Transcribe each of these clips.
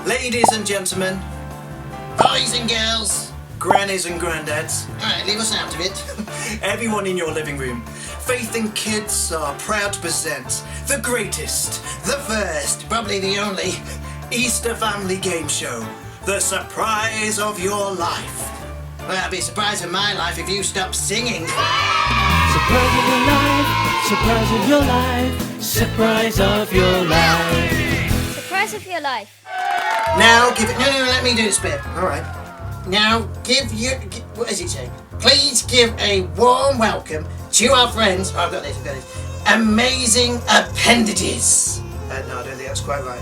Ladies and gentlemen, Boys and girls. grannies and granddads, Alright, leave us out of it. everyone in your living room, Faith and Kids are proud to present the greatest, the first, Probably the only. Easter family game show, the surprise of your life. Well, that'd be a surprise in my life if you stopped singing. Surprise of your life, surprise of your life, surprise of your life. Surprise of your life. Now give it. No, let me do this bit. Alright. Now what does it say? Please give a warm welcome to our friends. Oh, I've got this. Amazing appendages. No, I don't think that's quite right.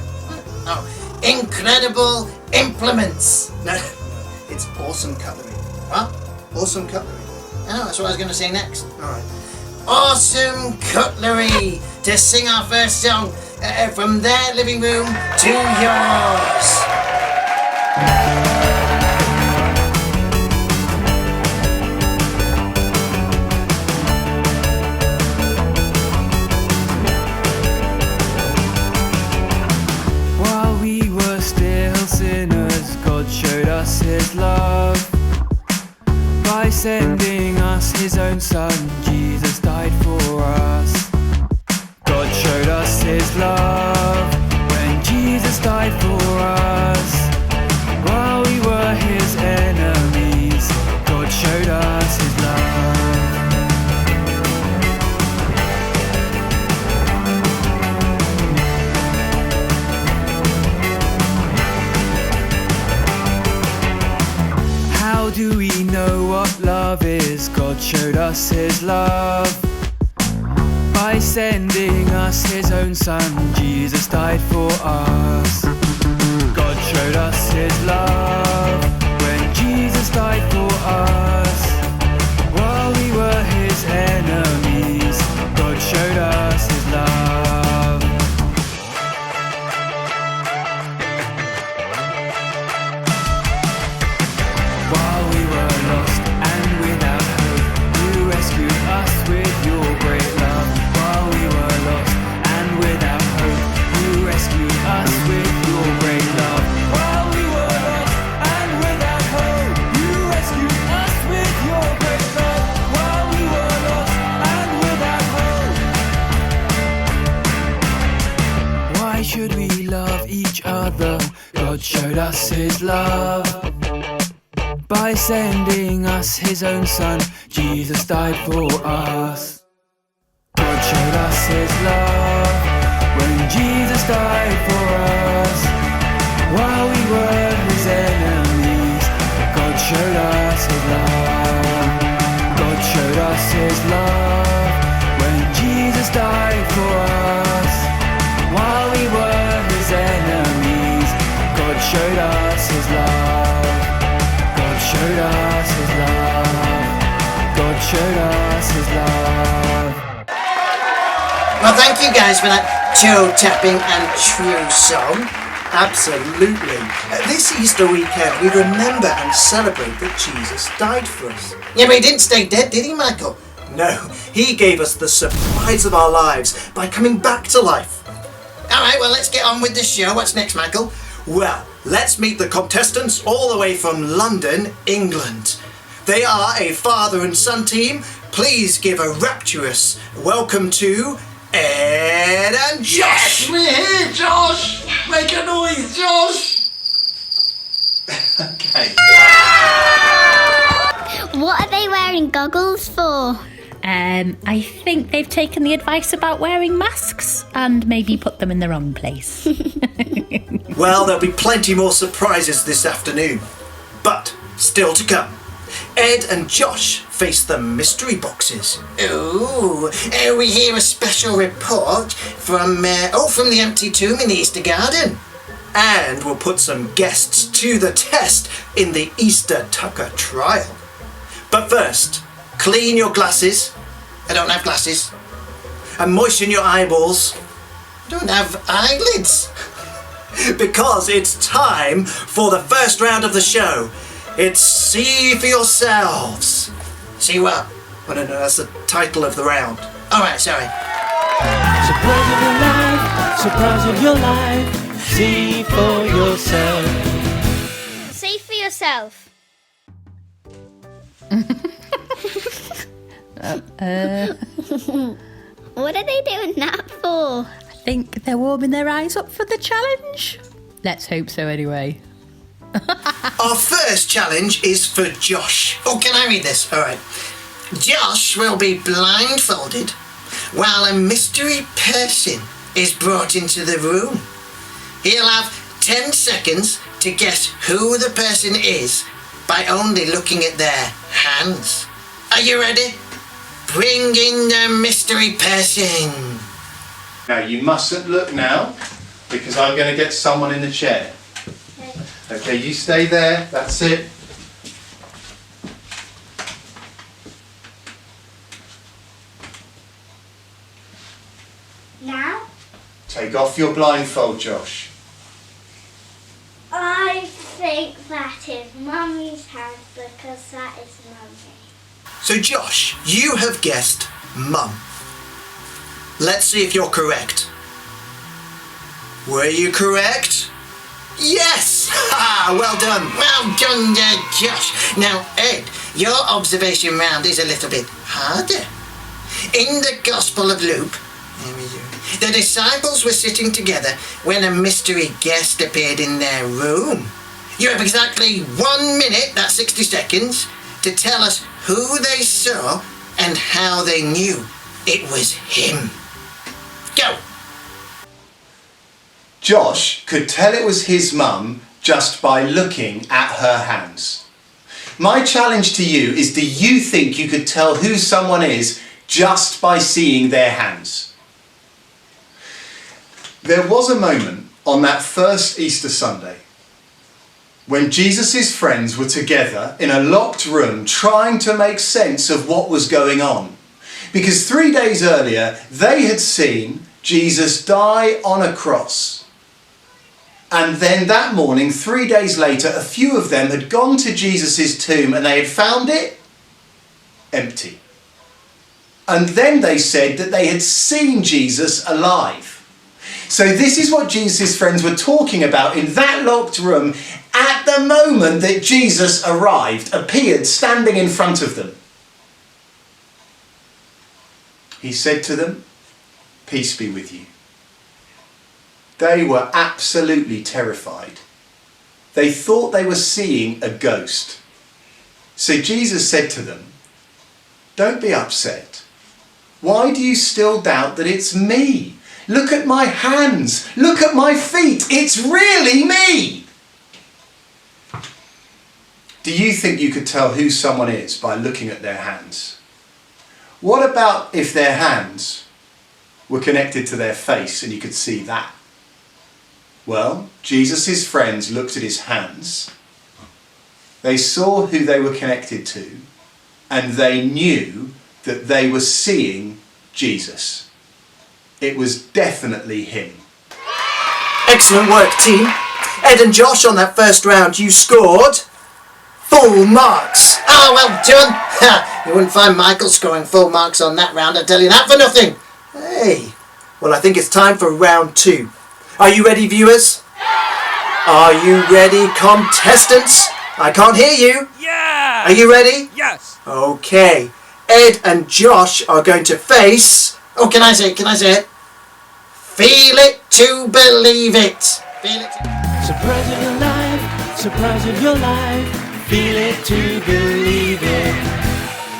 Oh, incredible implements. No, it's Awesome Cutlery. What? Awesome Cutlery. Oh, that's what I was going to say next. Alright. Awesome Cutlery to sing our first song from their living room to yours. While we were still sinners, God showed us His love by sending us His own Son. Jesus died for us. God showed us His love when Jesus died for us. While we were His enemies, God showed us His love. How do we know what love is? God showed us His love by sending us His own Son. Jesus died for us. God showed us His love when Jesus died for us. While we were His enemies, God showed us His love. While we were lost and without hope, You rescued us with Your great love. While we were lost and without hope, You rescued us with Your great love. While we were lost and without hope, You rescued us with Your great love. While we were lost and without hope. Why should we love each other? God showed us His love by sending us his own son. Jesus died for us. God showed us his love when Jesus died for us. While we were his enemies, God showed us his love. God showed us his love when Jesus died for us. While we were his enemies, God showed us his love. God showed us his love. God showed us his love. Well, thank you guys for that toe-tapping and true song. Absolutely. This Easter weekend, we remember and celebrate that Jesus died for us. Yeah, but he didn't stay dead, did he, Michael? No, he gave us the surprise of our lives by coming back to life. Alright, well, let's get on with the show. What's next, Michael? Well, let's meet the contestants all the way from London, England. They are a father and son team. Please give a rapturous welcome to Ed and Josh. Yes, we're here, Josh! Make a noise, Josh! Okay. What are they wearing goggles for? I think they've taken the advice about wearing masks and maybe put them in the wrong place. Well, there'll be plenty more surprises this afternoon. But still to come. Ed and Josh face the mystery boxes. Ooh, we hear a special report from the empty tomb in the Easter garden. And we'll put some guests to the test in the Easter Tucker trial. But first, clean your glasses I don't have glasses. and moisten your eyeballs I don't have eyelids. because it's time for the first round of the show. It's See for Yourselves. See what? I don't know, that's the title of the round. Alright, sorry. Surprise of your life, surprise of your life. See for yourself. See for yourself. What are they doing that for? I think they're warming their eyes up for the challenge. Let's hope so anyway. Our first challenge is for Josh. Oh, can I read this? Alright. Josh will be blindfolded while a mystery person is brought into the room. He'll have 10 seconds to guess who the person is by only looking at their hands. Are you ready? Bring in the mystery person. Now, you mustn't look now, because I'm going to get someone in the chair. Okay, you stay there. That's it. Now? Take off your blindfold, Josh. I think that is Mummy's hand because that is Mummy. So Josh, you have guessed Mum. Let's see if you're correct. Were you correct? Yes! Ha! Well done. Well done there, Josh. Now, Ed, your observation round is a little bit harder. In the Gospel of Luke, the disciples were sitting together when a mystery guest appeared in their room. You have exactly 1 minute, that's 60 seconds, to tell us who they saw and how they knew it was him. Go! Josh could tell it was his mum just by looking at her hands. My challenge to you is, do you think you could tell who someone is just by seeing their hands? There was a moment on that first Easter Sunday when Jesus' friends were together in a locked room trying to make sense of what was going on. Because 3 days earlier, they had seen Jesus die on a cross. And then that morning, 3 days later, a few of them had gone to Jesus' tomb and they had found it empty. And then they said that they had seen Jesus alive. So this is what Jesus' friends were talking about in that locked room at the moment that Jesus arrived, appeared standing in front of them. He said to them, "Peace be with you." They were absolutely terrified. They thought they were seeing a ghost. So Jesus said to them, "Don't be upset. Why do you still doubt that it's me? Look at my hands. Look at my feet. It's really me." Do you think you could tell who someone is by looking at their hands? What about if their hands were connected to their face and you could see that? Well, Jesus' friends looked at his hands. They saw who they were connected to, and they knew that they were seeing Jesus. It was definitely him. Excellent work, team. Ed and Josh, on that first round, you scored full marks. Oh, well done. Ha, you wouldn't find Michael scoring full marks on that round, I tell you that for nothing. Hey, well, I think it's time for round 2. Are you ready, viewers? Are you ready, contestants? I can't hear you. Yeah! Are you ready? Yes! Okay. Ed and Josh are going to face... Oh, can I say it? Feel it to believe it. Feel it. Surprise of your life, surprise of your life. Feel it to believe it.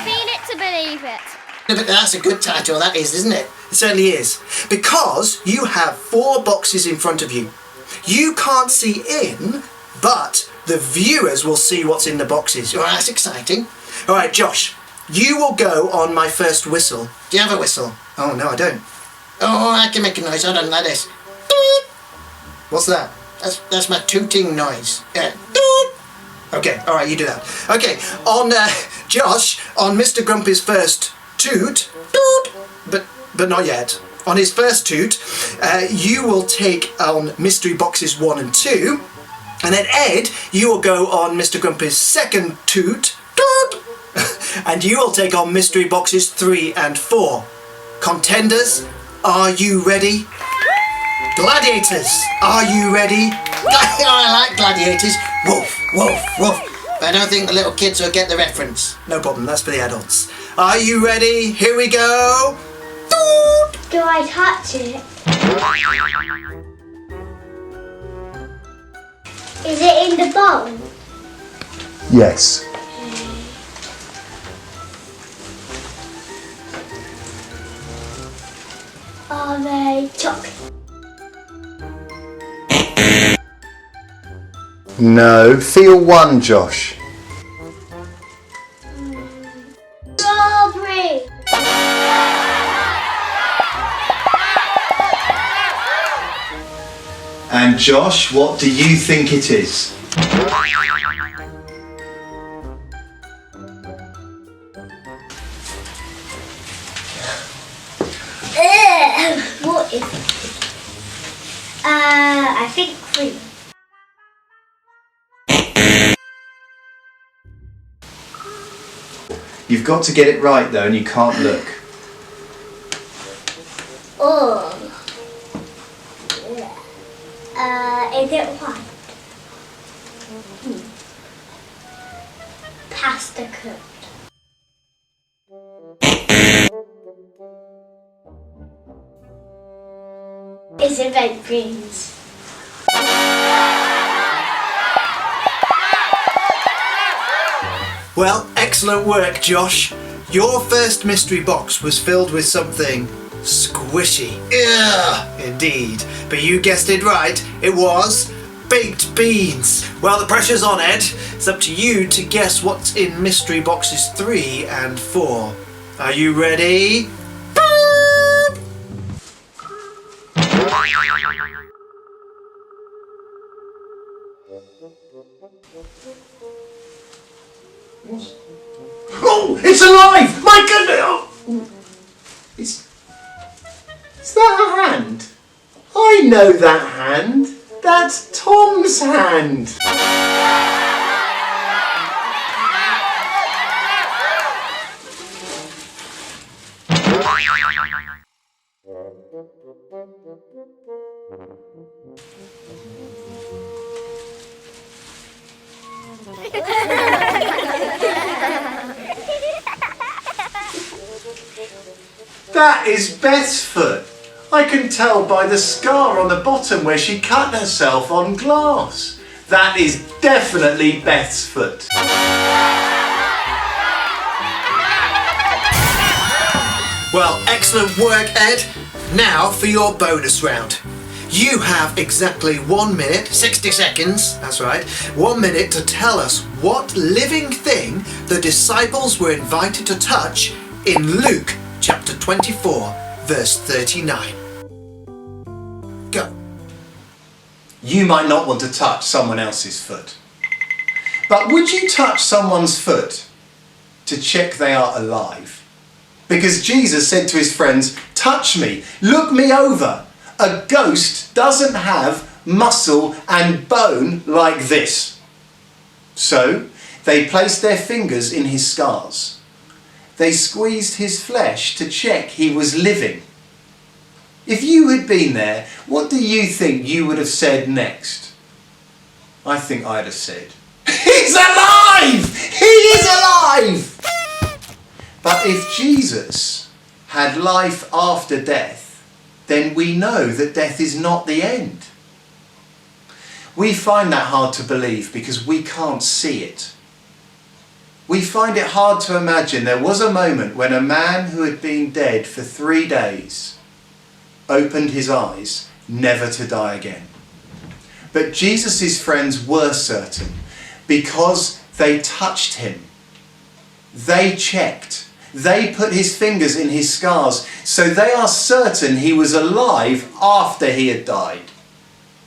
Feel it to believe it. But that's a good title, that is, isn't it? It certainly is. Because you have 4 boxes in front of you. You can't see in, but the viewers will see what's in the boxes. Oh, that's exciting. All right, Josh, you will go on my first whistle. Do you have a whistle? Oh, no, I don't. Oh, I can make a noise. Hold on, like this. What's that? That's my tooting noise. Yeah. Okay, all right, you do that. Okay, on Josh, on Mr. Grumpy's first toot, but not yet. On his first toot, you will take on mystery boxes 1 and 2, and then Ed, you will go on Mr. Grumpy's second toot, and you will take on mystery boxes 3 and 4. Contenders, are you ready? Gladiators, are you ready? Oh, I like gladiators. Woof, woof, woof. But I don't think the little kids will get the reference. No problem, that's for the adults. Are you ready? Here we go. Do I touch it? Is it in the bowl? Yes. Are they chocolate? No. Feel 1, Josh. Strawberry. And Josh, what do you think it is? What is it? I think cream. You've got to get it right though, and you can't look. Oh. Is it white? Pasta cooked. Is it red beans? Well, excellent work, Josh. Your first mystery box was filled with something squishy. Ugh. Indeed. But you guessed it right. It was baked beans. Well, the pressure's on, Ed. It's up to you to guess what's in mystery boxes 3 and 4. Are you ready? Oh, it's alive! My goodness! Oh. Is that a hand? I know that hand. That's Tom's hand. That is Beth's foot. I can tell by the scar on the bottom where she cut herself on glass. That is definitely Beth's foot. Well, excellent work, Ed. Now for your bonus round. You have exactly 1 minute, 60 seconds. that's right, 1 minute to tell us what living thing the disciples were invited to touch in Luke chapter 24, verse 39. Go. You might not want to touch someone else's foot. But would you touch someone's foot to check they are alive? Because Jesus said to his friends, touch me, look me over. A ghost doesn't have muscle and bone like this. So they placed their fingers in his scars. They squeezed his flesh to check he was living. If you had been there, what do you think you would have said next? I think I'd have said, he's alive! He is alive! But if Jesus had life after death, then we know that death is not the end. We find that hard to believe because we can't see it. We find it hard to imagine there was a moment when a man who had been dead for 3 days opened his eyes, never to die again. But Jesus' friends were certain because they touched him. They checked. They put his fingers in his scars, so they are certain he was alive after he had died.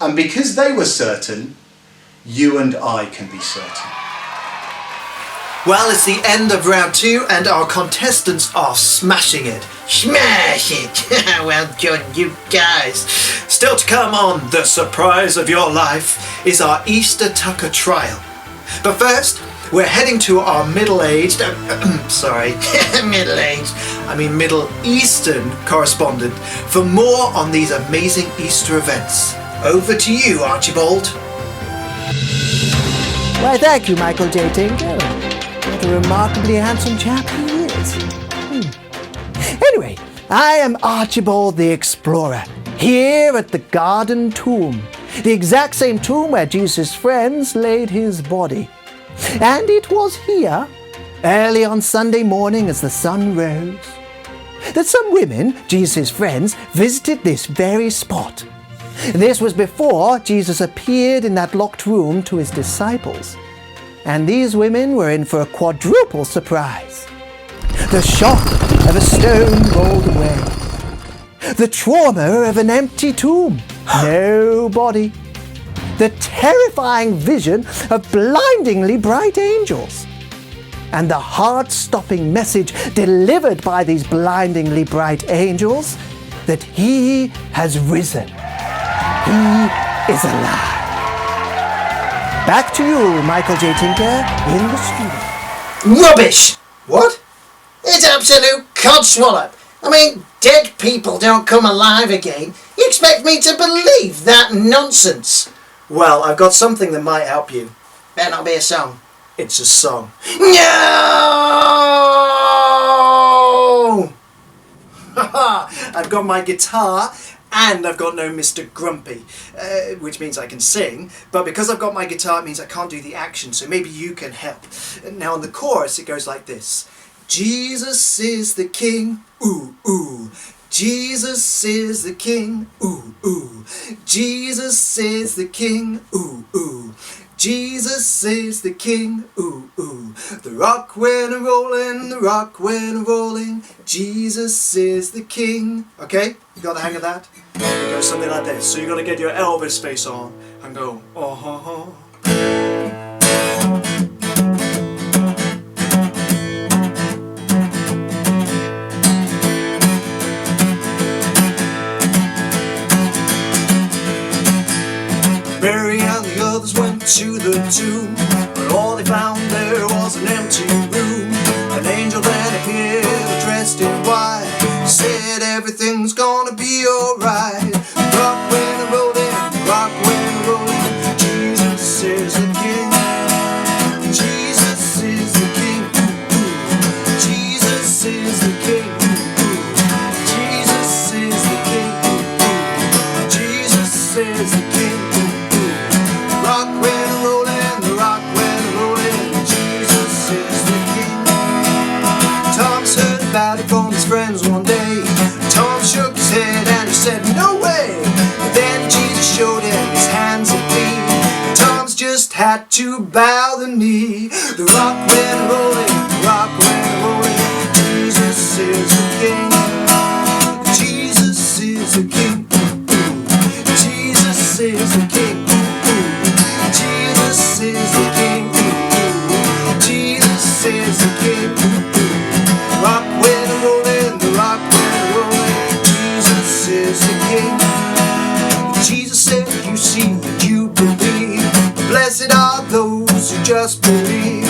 And because they were certain, you and I can be certain. Well, it's the end of round 2 and our contestants are smashing it. Smash it! Well done, you guys. Still to come on The Surprise of Your Life is our Easter Tucker trial. But first, we're heading to our Middle Eastern correspondent for more on these amazing Easter events. Over to you, Archibald. Why, thank you, Michael J. Tinker. What a remarkably handsome chap he is. Anyway, I am Archibald the Explorer, here at the Garden Tomb, the exact same tomb where Jesus' friends laid his body. And it was here, early on Sunday morning as the sun rose, that some women, Jesus' friends, visited this very spot. This was before Jesus appeared in that locked room to his disciples. And these women were in for a quadruple surprise. The shock of a stone rolled away. The trauma of an empty tomb. No body. The terrifying vision of blindingly bright angels. And the heart-stopping message delivered by these blindingly bright angels that he has risen. He is alive. Back to you, Michael J. Tinker, in the studio. Rubbish! What? It's absolute codswallop. I mean, dead people don't come alive again. You expect me to believe that nonsense? Well, I've got something that might help you. Better not be a song. It's a song. No! I've got my guitar and I've got no Mr. Grumpy, which means I can sing, but because I've got my guitar it means I can't do the action, so maybe you can help. Now in the chorus it goes like this. Jesus is the King, ooh, ooh. Jesus is the King, ooh, ooh. Jesus is the King, ooh, ooh. Jesus is the King, ooh, ooh. The rock went a-rolling, the rock went a-rolling. Jesus is the King. Okay, you got the hang of that? It goes something like this. So you got to get your Elvis face on and go, oh-ho-ho. Mary and the others went to the tomb, but all they found there was an empty room. An angel then appeared, dressed in white, said everything's gonna be alright. Rock went a-rolling, rock went a-rolling. Jesus is the King. Jesus is the King. Jesus is the King. Jesus is the King. Jesus is the King. Rock went a-rolling, the rock went a-rolling. Jesus is the King. had to bow the knee. The rock went rolling, the rock went rolling. Jesus is the King. Jesus is the King. Jesus is the King. Jesus is the King. Jesus is the King. Rock went rolling, the rock went rolling. Jesus is the King. Jesus said, you see that you believe. Blessed are those who just believe.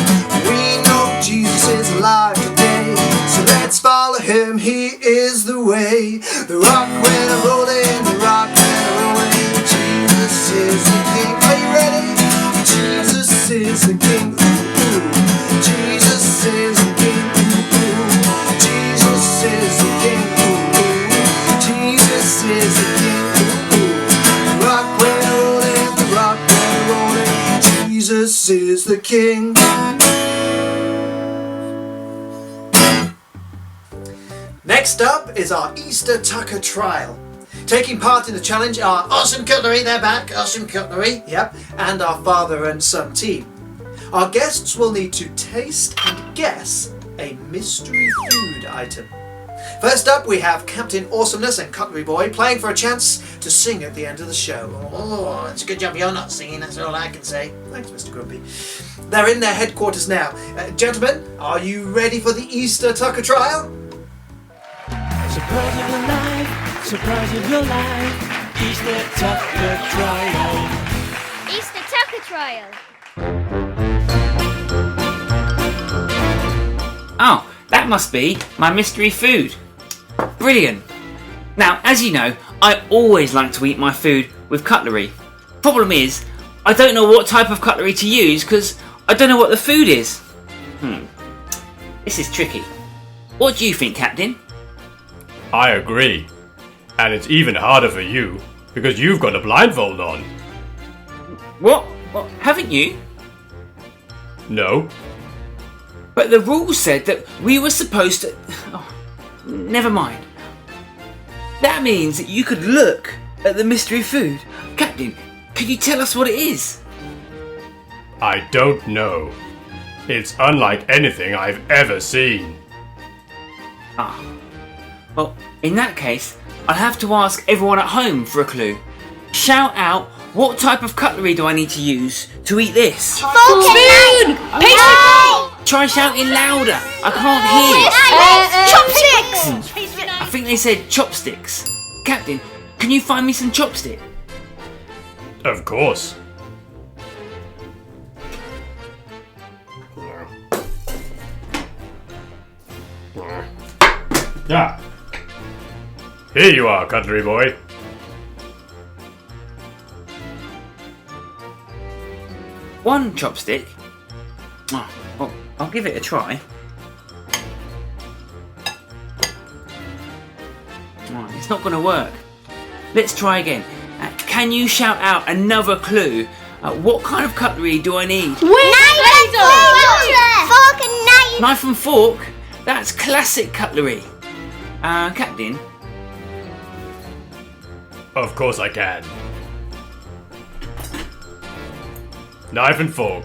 We know Jesus is alive today, so let's follow him, he is the way. The rock went rolling, the rock went rolling. Jesus is the King. Are you ready? Jesus is the King. Jesus is the King. Jesus is the King. Jesus is the King. Rock went rolling, the rock went rolling. Jesus is the King. Next up is our Easter Tucker trial. Taking part in the challenge are Awesome Cutlery, they're back. Awesome Cutlery. Yep, and our father and son team. Our guests will need to taste and guess a mystery food item. First up, we have Captain Awesomeness and Cutlery Boy playing for a chance to sing at the end of the show. Oh, it's a good job you're not singing, that's all I can say. Thanks, Mr. Grumpy. They're in their headquarters now. Gentlemen, are you ready for the Easter Tucker trial? Surprise of your life, surprise of your life. Easter Tucker Trial. Easter Tucker Trial. Oh, that must be my mystery food. Brilliant. Now, as you know, I always like to eat my food with cutlery. Problem is, I don't know what type of cutlery to use because I don't know what the food is. This is tricky. What do you think, Captain? I agree. And it's even harder for you because you've got a blindfold on. What? Haven't you? No. But the rules said that we were supposed to... Oh, never mind. That means that you could look at the mystery food. Captain, could you tell us what it is? I don't know. It's unlike anything I've ever seen. Ah. Well, in that case, I'll have to ask everyone at home for a clue. Shout out, what type of cutlery do I need to use to eat this? Fork and knife. Try shouting louder. I can't hear. Chopsticks. I think they said chopsticks. Captain, can you find me some chopstick? Of course. Yeah. Here you are, Cutlery Boy. One chopstick? Oh, well, I'll give it a try. Oh, it's not going to work. Let's try again. Can you shout out another clue? What kind of cutlery do I need? Fork and knife. Knife and fork? That's classic cutlery. Captain? Of course I can. Knife and fork.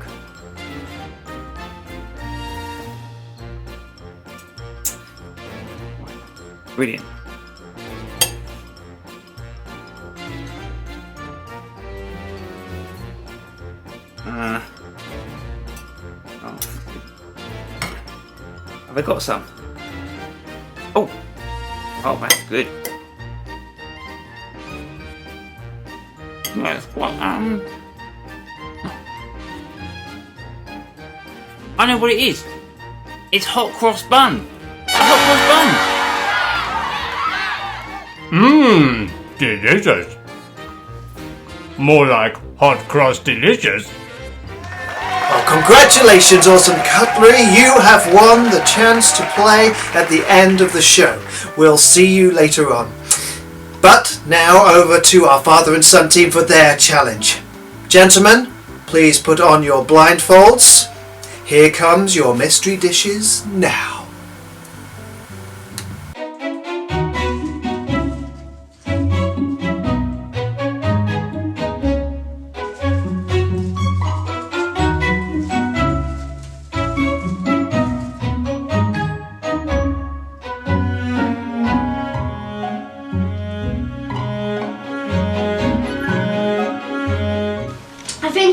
Brilliant. Have I got some? Oh, that's good. Yes, well, I know what it is. It's hot cross bun. A hot cross bun. Mmm, delicious. More like hot cross delicious. Well, congratulations, Awesome Cutlery. You have won the chance to play at the end of the show. We'll see you later on. But now over to our father and son team for their challenge. Gentlemen, please put on your blindfolds. Here comes your mystery dishes now.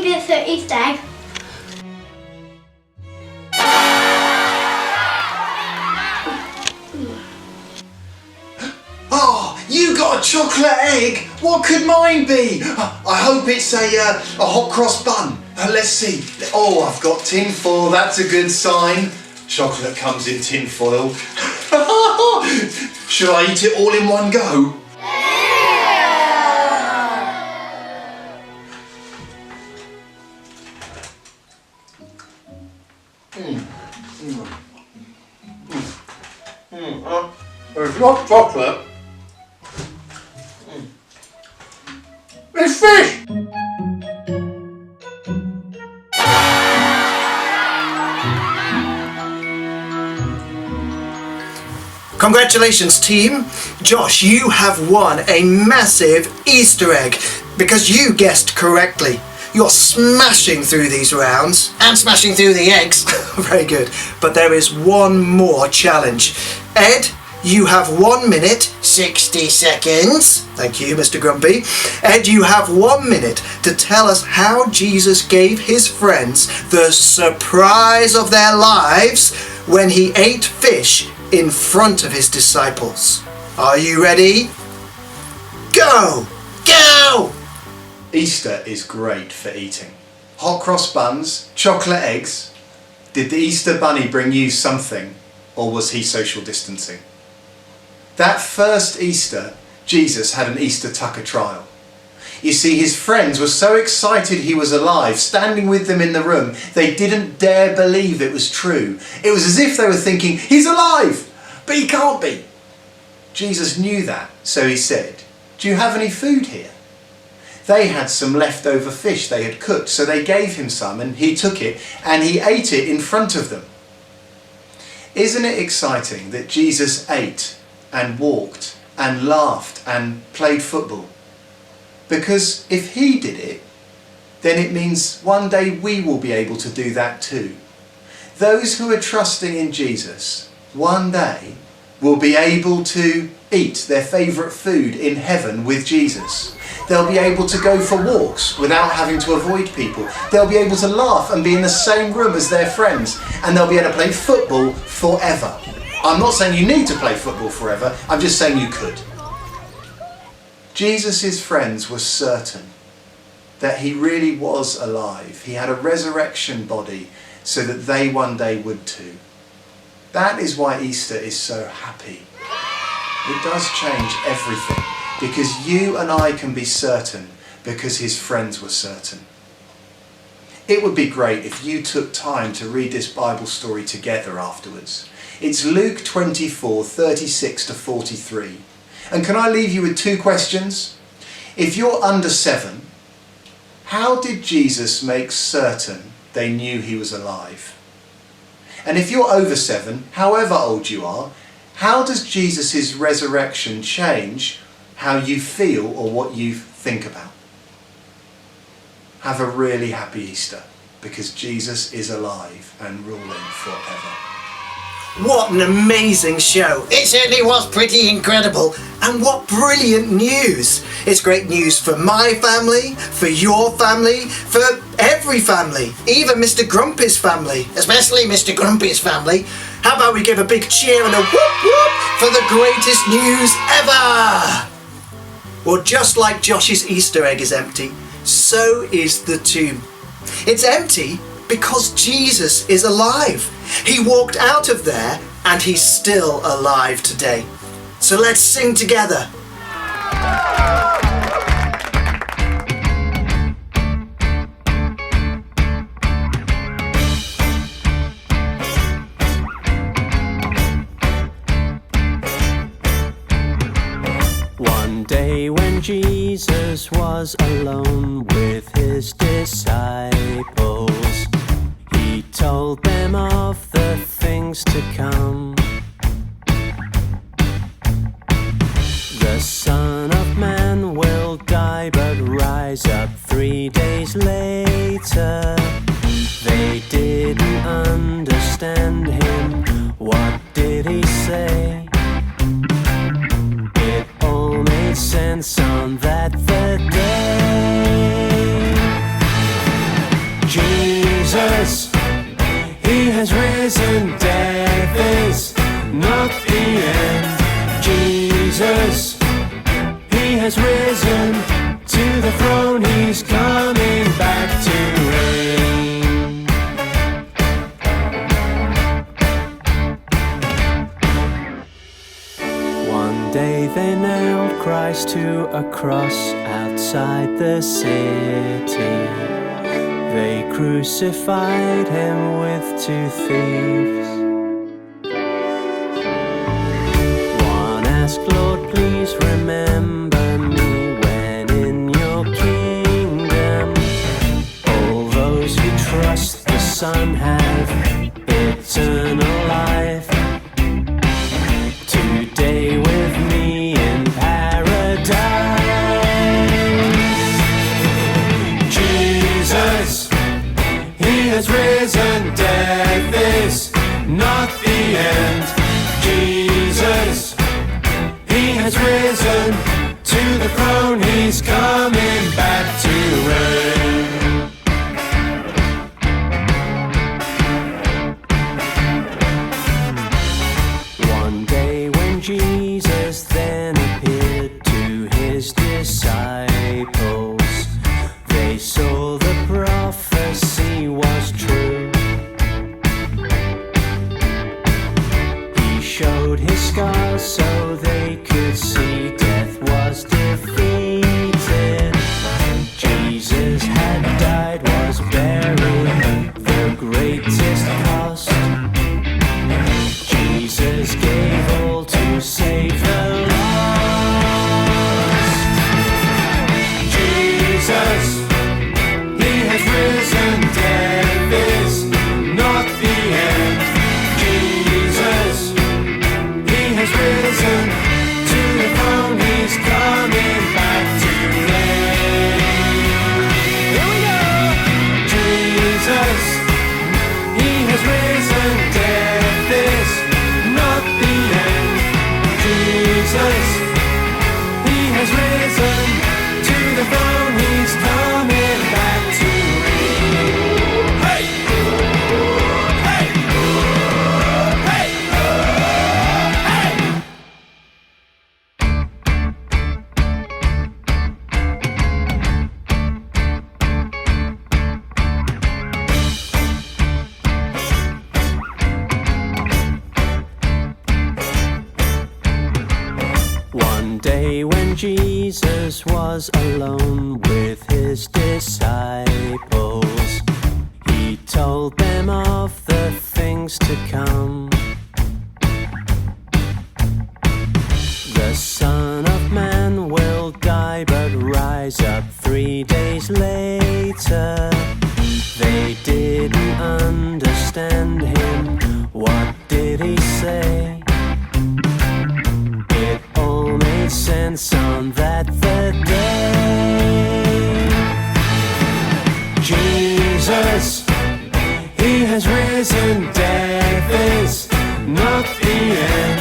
green bits for Easter egg. Oh, you got a chocolate egg? What could mine be? I hope it's a hot cross bun. Let's see. Oh, I've got tin foil. That's a good sign. Chocolate comes in tin foil. Should I eat it all in one go? It's not chocolate. It's fish! Congratulations, team. Josh, you have won a massive Easter egg because you guessed correctly. You're smashing through these rounds. I'm smashing through the eggs. Very good. But there is one more challenge. Ed, you have 1 minute. 60 seconds. Thank you, Mr. Grumpy. Ed, you have 1 minute to tell us how Jesus gave his friends the surprise of their lives when he ate fish in front of his disciples. Are you ready? Go! Go! Easter is great for eating. Hot cross buns, chocolate eggs. Did the Easter bunny bring you something, or was he social distancing? That first Easter, Jesus had an Easter tucker trial. You see, his friends were so excited he was alive, standing with them in the room, they didn't dare believe it was true. It was as if they were thinking, he's alive, but he can't be. Jesus knew that, so he said, do you have any food here? They had some leftover fish they had cooked, so they gave him some and he took it and he ate it in front of them. Isn't it exciting that Jesus ate and walked and laughed and played football? Because if he did it, then it means one day we will be able to do that too. Those who are trusting in Jesus, one day will be able to eat their favourite food in heaven with Jesus. They'll be able to go for walks without having to avoid people. They'll be able to laugh and be in the same room as their friends. And they'll be able to play football forever. I'm not saying you need to play football forever, I'm just saying you could. Jesus' friends were certain that he really was alive. He had a resurrection body so that they one day would too. That is why Easter is so happy. It does change everything because you and I can be certain because his friends were certain. It would be great if you took time to read this Bible story together afterwards. It's Luke 24, 36 to 43. And can I leave you with two questions? If you're under 7, how did Jesus make certain they knew he was alive? And if you're over 7, however old you are, how does Jesus' resurrection change how you feel or what you think about? Have a really happy Easter, because Jesus is alive and ruling forever. What an amazing show. It certainly was pretty incredible. And what brilliant news. It's great news for my family, for your family, for every family, even Mr. Grumpy's family. Especially Mr. Grumpy's family. How about we give a big cheer and a whoop whoop for the greatest news ever? Well, just like Josh's Easter egg is empty, so is the tomb. It's empty because Jesus is alive. He walked out of there and he's still alive today. So let's sing together. One day when Jesus was alone with his disciples, he told them of the things to come. The Son of Man will die but rise up 3 days later. They didn't understand him. What did he say? It all made sense on that third day. Jesus, he has risen, death is not the end. Jesus, he has risen to the throne, he's coming back to reign. One day they nailed Christ to a cross outside the city. They crucified him with 2 thieves. One asked, Lord, please remember me when in your kingdom all those who trust the Son have eternal life. Today with me in paradise. Jesus, he has risen, death is not the end. Jesus, he has risen to the throne, he's coming back to reign. One day when Jesus then appeared to his disciples, they saw the prophecy was true. He showed his scars so they could see death was defeated. Jesus had died, was buried, the greatest cost. Jesus gave all to save the lost. Jesus, he has risen, death is not the end. Jesus, he has risen to the throne, he's coming back to reign. Here we go! Jesus, he has risen, death is not the end. Jesus, he has risen to the throne, he's coming back to reign. Hey! Hey! Hey! Hey! One day when Jesus was alone with his disciples, he told them of the things to come. The Son of Man will die but rise up 3 days later. They didn't understand him. What did he say? It all made sense on that third day. Jesus, he has risen, death is not the end.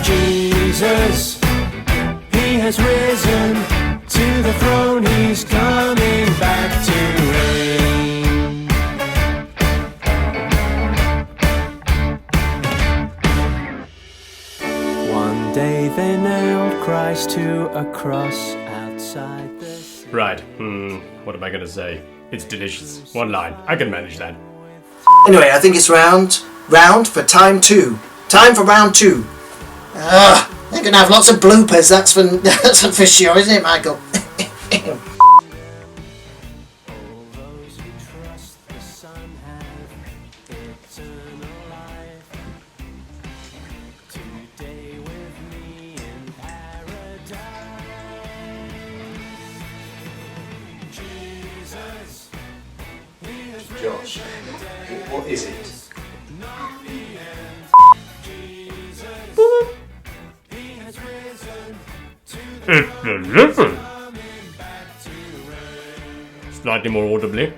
Jesus, he has risen to the throne, he's coming back to reign. One day they nailed Christ to a cross outside the city. Right, what am I gonna say? It's delicious. One line. I can manage that. Anyway, I think it's round for time 2. Time for round 2. They're going to have lots of bloopers, that's for sure, isn't it, Michael? Josh, what is it? It's delicious. Slightly more audibly.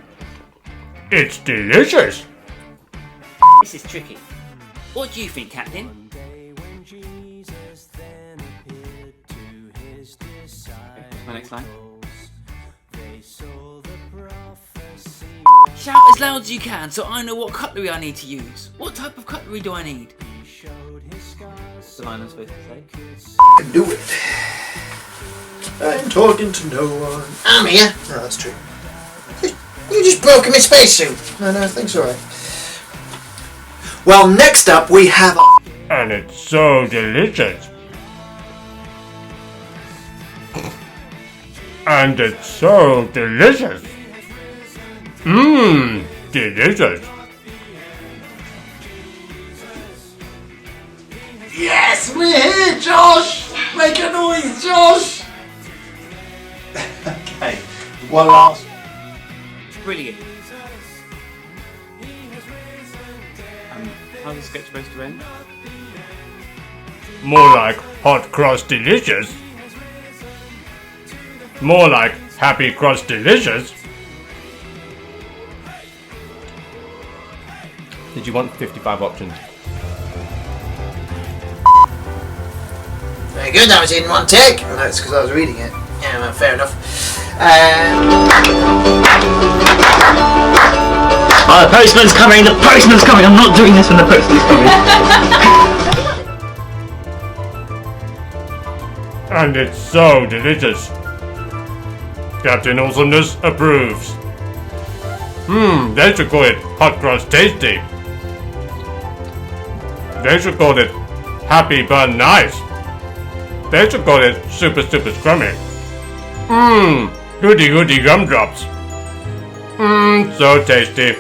It's delicious. This is tricky. What do you think, Captain? My next line. shout as loud as you can so I know what cutlery I need to use. What type of cutlery do I need? That's the line I'm supposed to say. Can do it. I'm talking to no one. I'm here. No, that's true. You just broke my spacesuit. No, I think it's alright. Well, next up we have... And it's so delicious. And it's so delicious. Mmm, delicious. Yes, we're here, Josh! Make a noise, Josh! Okay, one last. Brilliant. How's the sketch supposed to end? More like hot cross delicious. More like happy cross delicious. Did you want 55 options? Very good, that was in one take. Oh, no, it's because I was reading it. Yeah, well, fair enough. Oh, the postman's coming! The postman's coming! I'm not doing this when the postman's coming. And it's so delicious. Captain Awesomeness approves. They should call it hot cross tasty. They should call it happy but nice. They should call it super scrummy. Hooty hooty gumdrops. So tasty.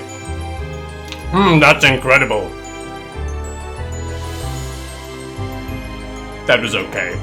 That's incredible. That was okay.